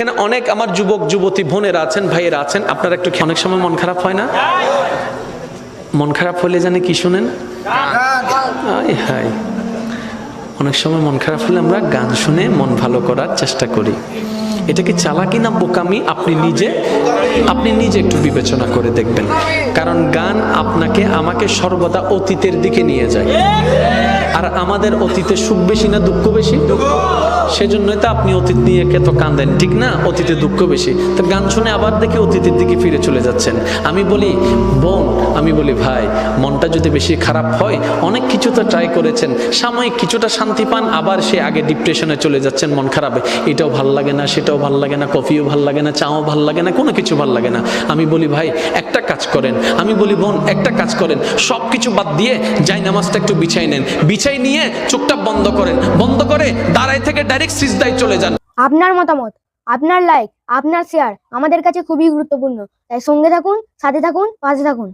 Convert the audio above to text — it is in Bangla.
এখানে অনেক আমার যুবক যুবতী বোনেরা আছেন, ভাইয়েরা আছেন, আপনারা একটু অনেক সময় মন খারাপ হয় না? মন খারাপ হলে জানে কি শুনেন? হাই, অনেক সময় মন খারাপ হলে আমরা গান শুনে মন ভালো করার চেষ্টা করি। এটা কি চালাকি না বোকামি? আপনি নিজে একটু বিবেচনা করে দেখবেন। কারণ গান আপনাকে আমাকে সর্বদা অতীতের দিকে নিয়ে যায়। আর আমাদের অতীতে সুখ বেশি না দুঃখ বেশি? সেজন্যই তো আপনি অতীত নিয়ে এত কাঁদেন, ঠিক না? অতীতে দুঃখ বেশি, তো গান শুনে আবার দেখে অতীতের দিকে ফিরে চলে যাচ্ছেন। আমি বলি বোন, আমি বলি ভাই, মনটা যদি বেশি খারাপ হয়, অনেক কিছু তো ট্রাই করেছেন, সাময়িক কিছুটা শান্তি পান, আবার সে আগে ডিপ্রেশনে চলে যাচ্ছেন। মন খারাপে এটাও ভাল লাগে না, সেটাও ভাল লাগে না, কফিও ভাল লাগে না, চাও ভাল লাগে না, কোনো কিছু ভাল লাগে না। আমি বলি ভাই একটা কাজ করেন, আমি বলি বোন একটা কাজ করেন, সব কিছু বাদ দিয়ে যাই নামাজটা একটু বিছাই নেন, বিছাই নিয়ে চোখটা বন্ধ করেন, বন্ধ করে দাঁড়ায় থেকে ডাইরেক্ট সিজদায় চলে যান। আপনার মতামত, আপনার লাইক, আপনার শেয়ার আমাদের কাছে খুবই গুরুত্বপূর্ণ। তাই সঙ্গে থাকুন, সাথে থাকুন, পাশে থাকুন।